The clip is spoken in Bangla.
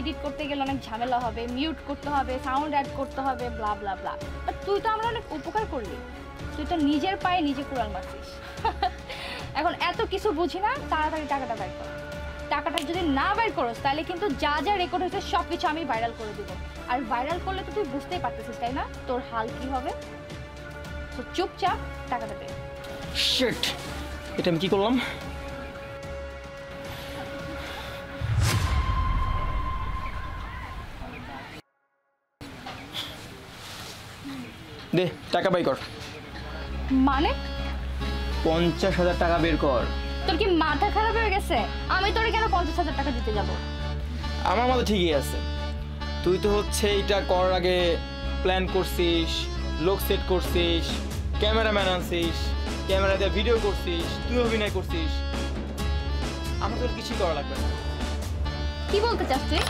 এডিট করতে গেলে অনেক ঝামেলা হবে, মিউট করতে হবে, সাউন্ড অ্যাড করতে হবে, ব্লা ব্লা ব্লা। বাট তুই তো আমরা অনেক উপকার করলি, তুই তো নিজের পায়ে নিজে কুড়াল মারছিস। এখন এত কিছু বুঝি না, তাড়াতাড়ি টাকাটা বাইর কর। টাকাটা যদি না বাইর করোস তাহলে কিন্তু যা যা রেকর্ড হয়েছে সব কিছু আমি ভাইরাল করে দেবো। আর ভাইরাল করলে তো তুই বুঝতেই পারতেছিস তাই না তোর হাল কি হবে। তো চুপচাপ টাকাটা দে। শিট, এটা আমি কি করলাম? দে টাকা বাই কর। মানে 50,000 টাকা বের কর। তোর কি মাথা খারাপ হয়ে গেছে? আমি তোরে কেন 50,000 টাকা দিতে যাব? আমার মতো ঠিকই আছে, তুই তো হচ্ছে এইটা করার আগে প্ল্যান করছিস, লোক সেট করছিস, ক্যামেরাম্যান আনছিস, ক্যামেরা দিয়ে ভিডিও করছিস, তুই অভিনয় করছিস। আমার তোর কিছুই করা লাগবে না। কি বলতে চাস তুই?